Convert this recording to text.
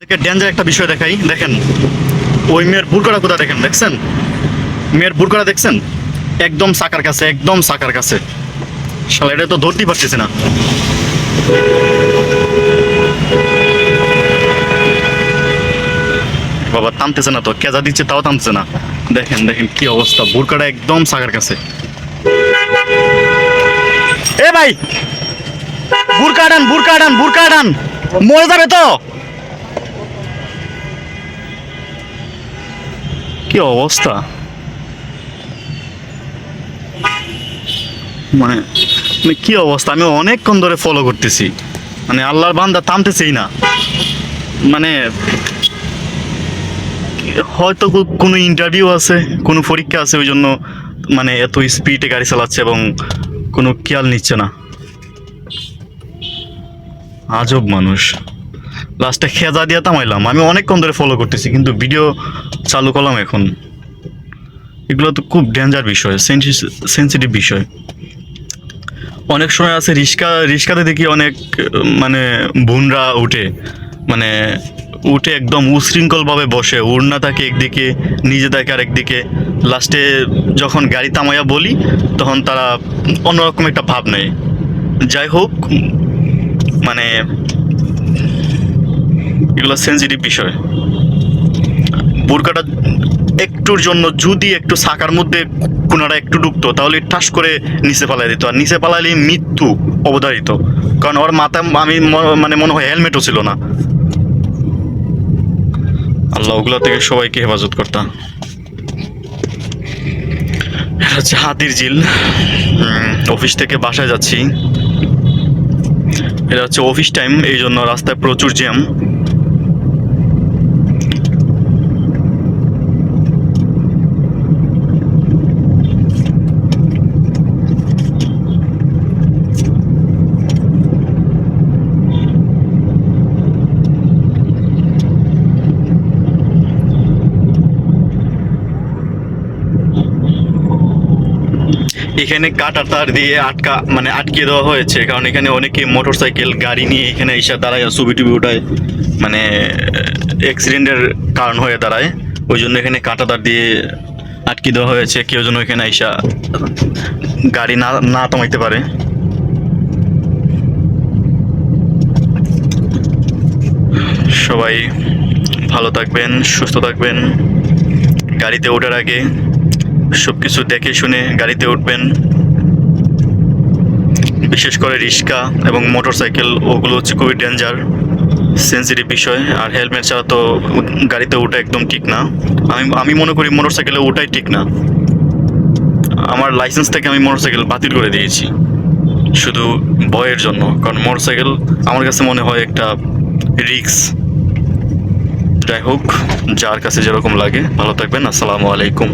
Danger একটা বিষয় দেখাই, দেখেন ওই মেয়ের বুরকাটা কোথায়, দেখেন, দেখছেন মেয়ের বুরকাটা দেখছেন, একদম সাকার কাছে, একদম সাকার কাছে। শালা এটা তো ধরতেই পারতেছে না। বাবা থামতেছে না তো, কেজা দিচ্ছে তাও থামতেছে না। দেখেন দেখেন কি অবস্থা, বুরকাটা একদম সাকার কাছে। এ ভাই, বুরকা ডান, বুরকা ডান, বুরকা ডান, মরে যাবে তো। কি অবস্থা, মানে মানে কি অবস্থা, আমি অনেকক্ষণ ধরে ফলো করতেছি, মানে আল্লাহর বান্দা থামতেছেই না। মানে হয়তো কোনো ইন্টারভিউ আছে, কোনো পরীক্ষা আছে, ওই জন্য মানে এত স্পিডে গাড়ি চালাচ্ছে এবং কোনো খেয়াল নিচ্ছে না। আজব মানুষ। লাস্টে খেজা দিয়ে থামাইলাম, আমি অনেকক্ষণ ধরে ফলো করতেছি কিন্তু ভিডিও চালু করলাম এখন। এগুলো তো খুব ডেঞ্জার বিষয়, সেন্সিটিভ বিষয়। অনেক সময় আছে রিস্কাতে দেখি অনেক মানে বোনরা উঠে, মানে উঠে একদম উশৃঙ্খলভাবে বসে, ওড়না থাকে একদিকে, নিজে থাকে আরেকদিকে। লাস্টে যখন গাড়ি থামাইয়া বলি তখন তারা অন্যরকম একটা ভাব নেয়। যাই হোক, মানে এগুলো সেন্সিটিভ বিষয়। বোরকাটা একটুর জন্য যদি একটু সাকার মধ্যে কোনাটা একটু ঢুকতো তাহলে ঠাস করে নিচে পালাই দিত, আর নিচে পালাইলে মৃত্যু অবধারিত। কারণ ওর মাথা আমি মানে মনে হয় হেলমেটও ছিল না। আল্লাহ ওগুলো থেকে সবাইকে হেফাজত করতাম। এটা হচ্ছে হাতির ঝিল। অফিস থেকে বাসায় যাচ্ছি, এটা হচ্ছে অফিস টাইম, এই জন্য রাস্তায় প্রচুর জ্যাম। এখানে কাঁটা তার দিয়ে আটকে দেওয়া হয়েছে, কারণ এখানে অনেকে মোটরসাইকেল গাড়ি নিয়ে এখানে এসে দাঁড়ায়, ছবি টবি ওঠায়, মানে অ্যাক্সিডেন্টের কারণ হয়ে দাঁড়ায়। ওই জন্য এখানে কাঁটা তার দিয়ে আটকে দেওয়া হয়েছে, কেউ যেন এখানে এসে গাড়ি না না থামাইতে পারে। সবাই ভালো থাকবেন, সুস্থ থাকবেন। গাড়িতে ওঠার আগে সব কিছু দেখে শুনে গাড়িতে উঠবেন। বিশেষ করে রিক্সা এবং মোটরসাইকেল, ওগুলো হচ্ছে খুবই ডেঞ্জার, সেন্সিটিভ বিষয়। আর হেলমেট ছাড়া তো গাড়িতে ওঠা একদম ঠিক না। আমি মনে করি মোটরসাইকেলে ওঠাই ঠিক না। আমার লাইসেন্স থেকে আমি মোটরসাইকেল বাতিল করে দিয়েছি শুধু ভয়ের জন্য, কারণ মোটরসাইকেল আমার কাছে মনে হয় একটা রিস্ক। যাই হোক, যার কাছে যেরকম লাগে। ভালো থাকবেন, আসসালামু আলাইকুম।